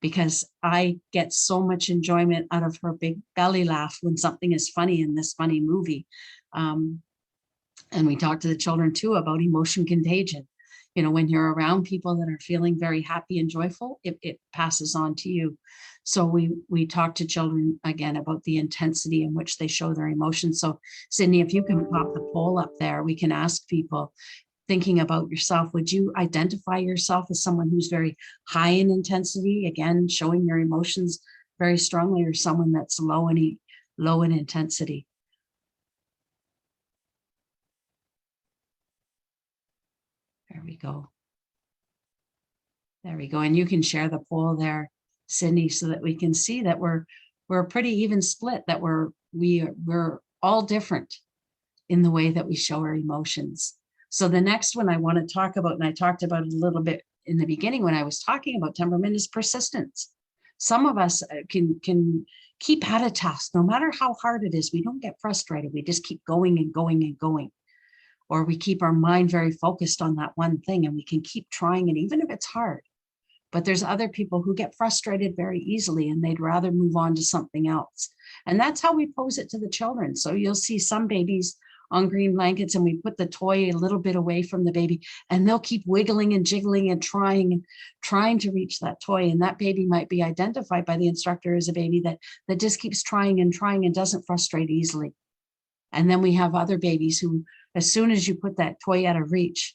[SPEAKER 2] because I get so much enjoyment out of her big belly laugh when something is funny in this funny movie. And we talk to the children too about emotion contagion. You know, when you're around people that are feeling very happy and joyful, it passes on to you. So we talk to children again about the intensity in which they show their emotions. So Sydney, if you can pop the poll up there, we can ask people, thinking about yourself, would you identify yourself as someone who's very high in intensity, again, showing your emotions very strongly, or someone that's low in intensity? There we go. There we go. And you can share the poll there, Sydney, so that we can see that we're a pretty even split, that we're all different in the way that we show our emotions. So the next one I want to talk about, and I talked about it a little bit in the beginning when I was talking about temperament, is persistence. Some of us can keep at a task, no matter how hard it is. We don't get frustrated. We just keep going and going and going. Or we keep our mind very focused on that one thing, and we can keep trying it, even if it's hard. But there's other people who get frustrated very easily, and they'd rather move on to something else. And that's how we pose it to the children. So you'll see some babies on green blankets, and we put the toy a little bit away from the baby, and they'll keep wiggling and jiggling and trying to reach that toy. And that baby might be identified by the instructor as a baby that just keeps trying and doesn't frustrate easily. And then we have other babies who, as soon as you put that toy out of reach,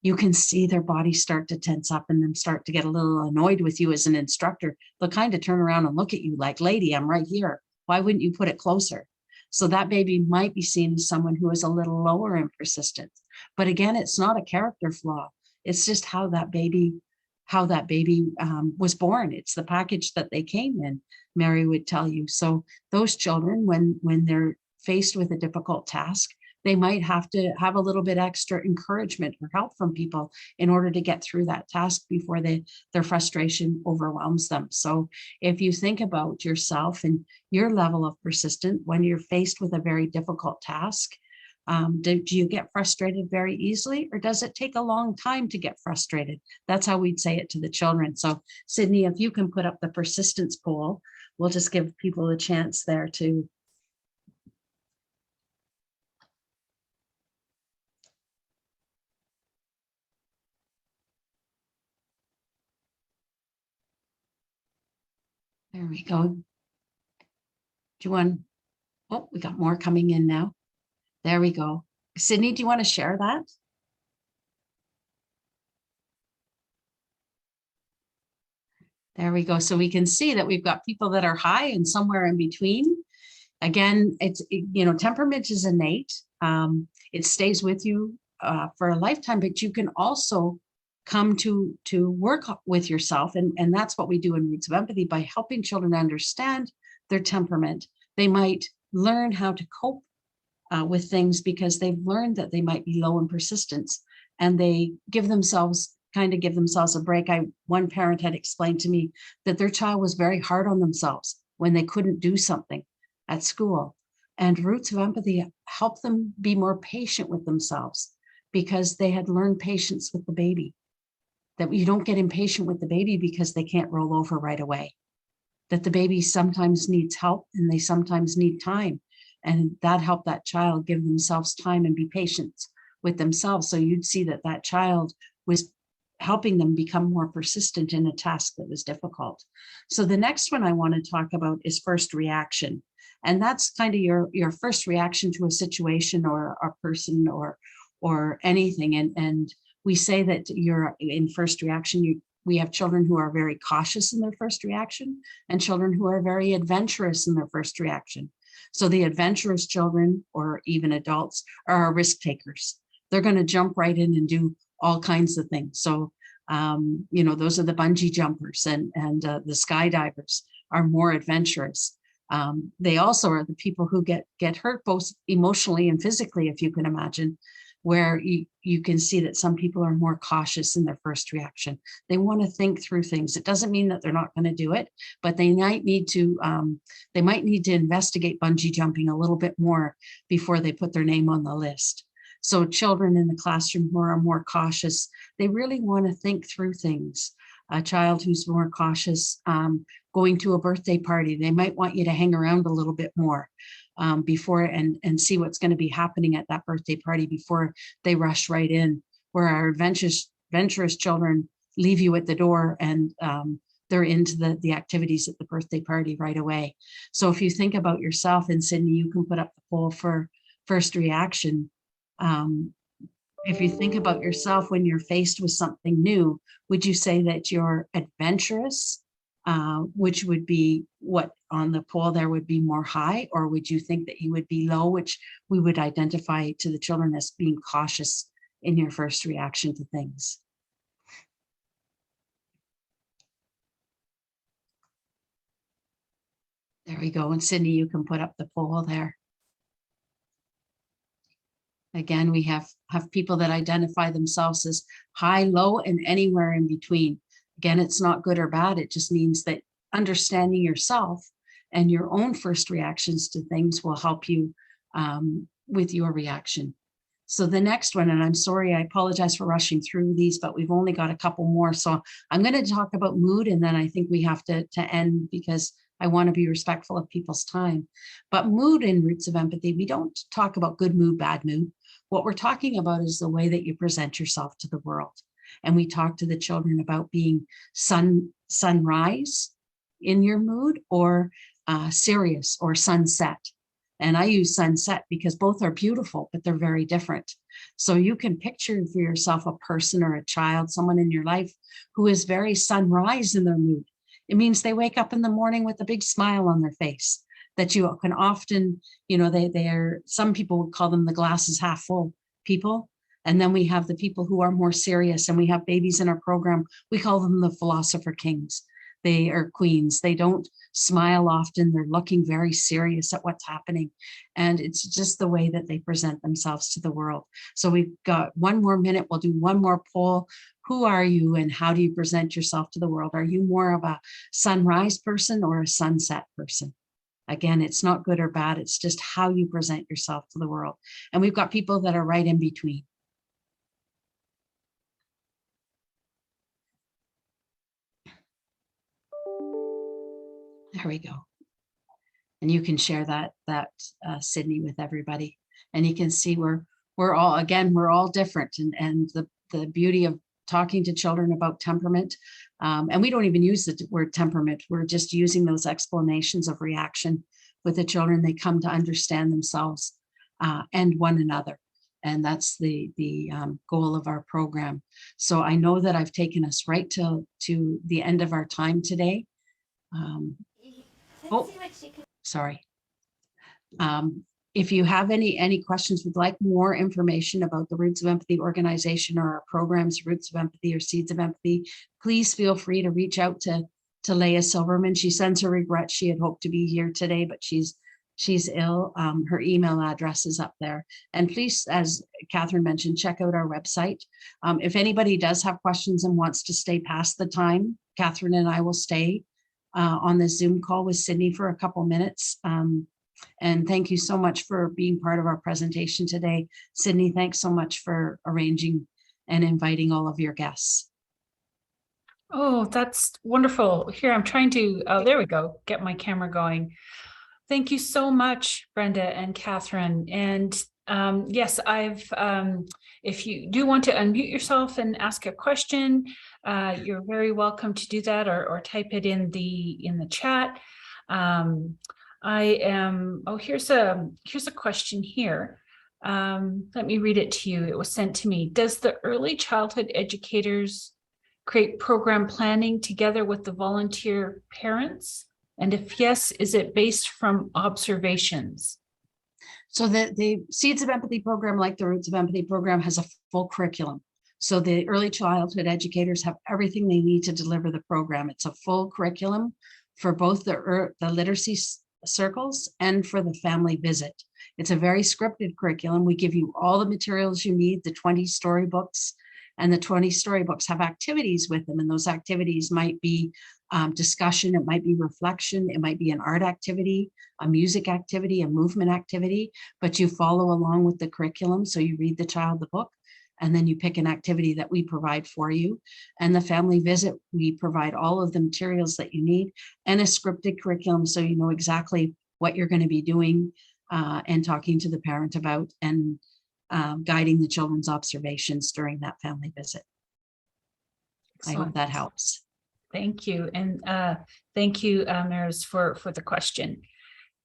[SPEAKER 2] you can see their bodies start to tense up and then start to get a little annoyed with you as an instructor. They'll kind of turn around and look at you like, lady, I'm right here. Why wouldn't you put it closer? So that baby might be seen as someone who is a little lower in persistence. But again, it's not a character flaw. It's just how that baby was born. It's the package that they came in, Mary would tell you. So those children, when they're faced with a difficult task, they might have to have a little bit extra encouragement or help from people in order to get through that task before their frustration overwhelms them. So if you think about yourself and your level of persistence when you're faced with a very difficult task, do you get frustrated very easily, or does it take a long time to get frustrated? That's how we'd say it to the children. So Sydney, if you can put up the persistence poll, we'll just give people a chance there to. There we go. Do you want, oh, we got more coming in now. There we go. Sydney, do you want to share that? There we go. So we can see that we've got people that are high and somewhere in between. Again, temperament is innate. It stays with you for a lifetime, but you can also come to work with yourself. And that's what we do in Roots of Empathy. By helping children understand their temperament, they might learn how to cope with things because they've learned that they might be low in persistence, and they give themselves a break. One parent had explained to me that their child was very hard on themselves when they couldn't do something at school. And Roots of Empathy helped them be more patient with themselves because they had learned patience with the baby. That you don't get impatient with the baby because they can't roll over right away. That the baby sometimes needs help and they sometimes need time. And that helped that child give themselves time and be patient with themselves. So you'd see that child was helping them become more persistent in a task that was difficult. So the next one I want to talk about is first reaction. And that's kind of your first reaction to a situation or a person or anything. And we say that you're in first reaction, we have children who are very cautious in their first reaction and children who are very adventurous in their first reaction. So the adventurous children, or even adults, are risk takers. They're going to jump right in and do all kinds of things. So, those are the bungee jumpers and the skydivers are more adventurous. They also are the people who get hurt both emotionally and physically, if you can imagine, where you can see that some people are more cautious in their first reaction. They want to think through things. It doesn't mean that they're not going to do it, but they might need to investigate bungee jumping a little bit more before they put their name on the list. So children in the classroom who are more cautious, they really want to think through things. a child who's more cautious, going to a birthday party, they might want you to hang around a little bit more before and see what's going to be happening at that birthday party before they rush right in. Where our adventurous children leave you at the door and they're into the activities at the birthday party right away. So if you think about yourself, and Sydney, you can put up the poll for first reaction. If you think about yourself when you're faced with something new, would you say that you're adventurous, which would be what on the poll there would be more high, or would you think that you would be low, which we would identify to the children as being cautious in your first reaction to things? There we go. And Sydney, you can put up the poll there. Again, we have people that identify themselves as high, low, and anywhere in between. Again, it's not good or bad. It just means that understanding yourself and your own first reactions to things will help you with your reaction. So the next one, and I'm sorry, I apologize for rushing through these, but we've only got a couple more. So I'm going to talk about mood, and then I think we have to end because I want to be respectful of people's time. But mood in Roots of Empathy, we don't talk about good mood, bad mood. What we're talking about is the way that you present yourself to the world. And we talk to the children about being sunrise in your mood, or serious, or sunset. And I use sunset because both are beautiful, but they're very different. So you can picture for yourself a person or a child, someone in your life who is very sunrise in their mood. It means they wake up in the morning with a big smile on their face, that you can often, they are, some people would call them the glass is half full people. And then we have the people who are more serious, and we have babies in our program. We call them the philosopher kings. They are queens. They don't smile often. They're looking very serious at what's happening. And it's just the way that they present themselves to the world. So we've got one more minute. We'll do one more poll. Who are you and how do you present yourself to the world? Are you more of a sunrise person or a sunset person? Again, it's not good or bad. It's just how you present yourself to the world. And we've got people that are right in between. There we go. And you can share that Sydney, with everybody. And you can see we're all different. And the beauty of talking to children about temperament, and we don't even use the word temperament. We're just using those explanations of reaction with the children. They come to understand themselves and one another. And that's the goal of our program. So I know that I've taken us right to the end of our time today. Sorry. If you have any questions, would like more information about the Roots of Empathy organization or our programs, Roots of Empathy or Seeds of Empathy, please feel free to reach out to Leah Silverman. She sends her regrets. She had hoped to be here today, but she's ill. Her email address is up there. And please, as Catherine mentioned, check out our website. If anybody does have questions and wants to stay past the time, Catherine and I will stay on the Zoom call with Sydney for a couple minutes. And thank you so much for being part of our presentation today. Sydney, thanks so much for arranging and inviting all of your guests.
[SPEAKER 1] Oh, that's wonderful. Here, I'm trying to, oh, there we go, get my camera going. Thank you so much, Brenda and Catherine. And yes, if you do want to unmute yourself and ask a question, you're very welcome to do that, or type it in the chat. Here's a question here. Let me read it to you. It was sent to me. Does the early childhood educators create program planning together with the volunteer parents? And if yes, is it based from observations?
[SPEAKER 2] So the Seeds of Empathy program, like the Roots of Empathy program, has a full curriculum. So the early childhood educators have everything they need to deliver the program. It's a full curriculum for both the literacy circles and for the family visit. It's a very scripted curriculum. We give you all the materials you need, the 20 storybooks, and the 20 storybooks have activities with them. And those activities might be discussion, it might be reflection, it might be an art activity, a music activity, a movement activity, but you follow along with the curriculum. So you read the child the book, and then you pick an activity that we provide for you. And the family visit, we provide all of the materials that you need and a scripted curriculum so you know exactly what you're going to be doing and talking to the parent about, and guiding the children's observations during that family visit.
[SPEAKER 1] Excellent.
[SPEAKER 2] I hope that helps.
[SPEAKER 1] Thank you. And thank you, Maris, for the question.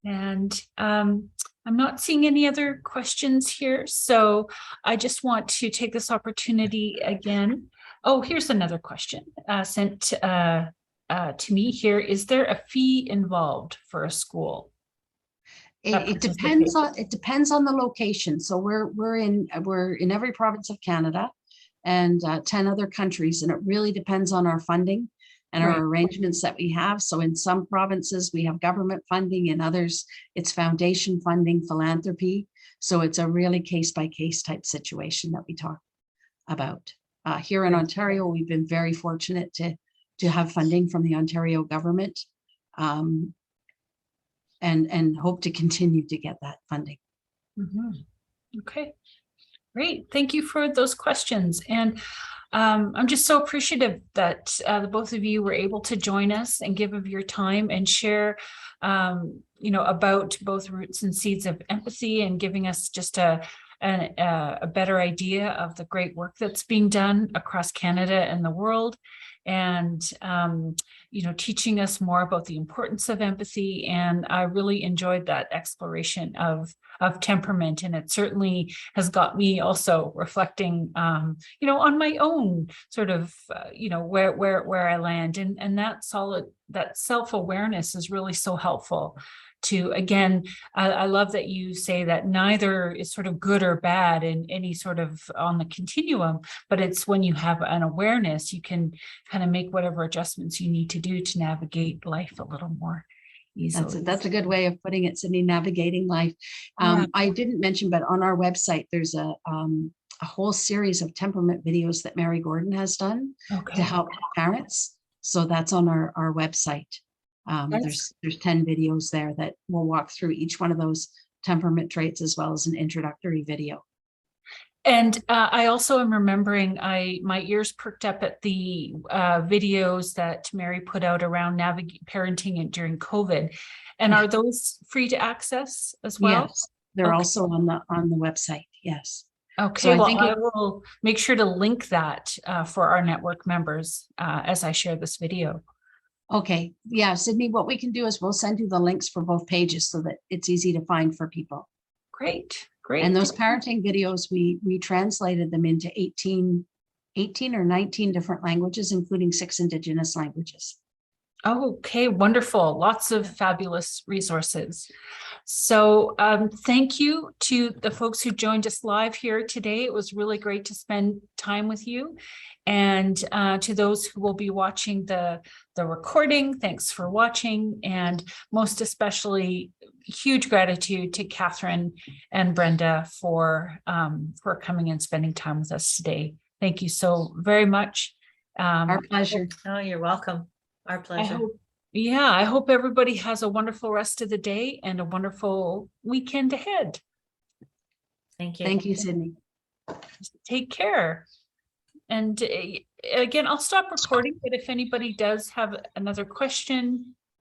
[SPEAKER 1] And I'm not seeing any other questions here. So I just want to take this opportunity again. Oh, here's another question sent to me here. Is there a fee involved for a school?
[SPEAKER 2] It depends on the location. So we're in every province of Canada and 10 other countries, and it really depends on our funding and our arrangements that we have. So in some provinces we have government funding, in others it's foundation funding, philanthropy. So it's a really case-by-case type situation that we talk about. Here in Ontario, we've been very fortunate to have funding from the Ontario government, and hope to continue to get that funding.
[SPEAKER 1] Okay, great. Thank you for those questions. And I'm just so appreciative that the both of you were able to join us and give of your time and share, about both Roots and Seeds of Empathy, and giving us just a better idea of the great work that's being done across Canada and the world, and teaching us more about the importance of empathy. And I really enjoyed that exploration of temperament, and it certainly has got me also reflecting on my own sort of where I land, and that self-awareness is really so helpful to, again, I love that you say that neither is sort of good or bad in any sort of on the continuum, but it's when you have an awareness, you can kind of make whatever adjustments you need to do to navigate life a little more easily.
[SPEAKER 2] That's a good way of putting it, Sydney, navigating life. I didn't mention, but on our website, there's a whole series of temperament videos that Mary Gordon has done to help parents. So that's on our website. There's 10 videos there that will walk through each one of those temperament traits, as well as an introductory video.
[SPEAKER 1] And I also am remembering, my ears perked up at the videos that Mary put out around parenting during COVID. And are those free to access as well?
[SPEAKER 2] Yes, they're also on the website. Yes.
[SPEAKER 1] Okay, so I will make sure to link that for our network members as I share this video.
[SPEAKER 2] Okay, yeah, Sydney, what we can do is we'll send you the links for both pages so that it's easy to find for people.
[SPEAKER 1] Great.
[SPEAKER 2] And those parenting videos, we translated them into 18 or 19 different languages, including 6 Indigenous languages.
[SPEAKER 1] Okay, wonderful. Lots of fabulous resources. So thank you to the folks who joined us live here today. It was really great to spend time with you. And to those who will be watching the recording, thanks for watching. And most especially, huge gratitude to Catherine and Brenda for coming and spending time with us today. Thank you so very much.
[SPEAKER 2] Our pleasure.
[SPEAKER 4] Oh, you're welcome. Our pleasure.
[SPEAKER 1] I hope everybody has a wonderful rest of the day and a wonderful weekend ahead.
[SPEAKER 4] Thank you.
[SPEAKER 2] Thank you, Sydney.
[SPEAKER 1] Take care. And again, I'll stop recording, but if anybody does have another question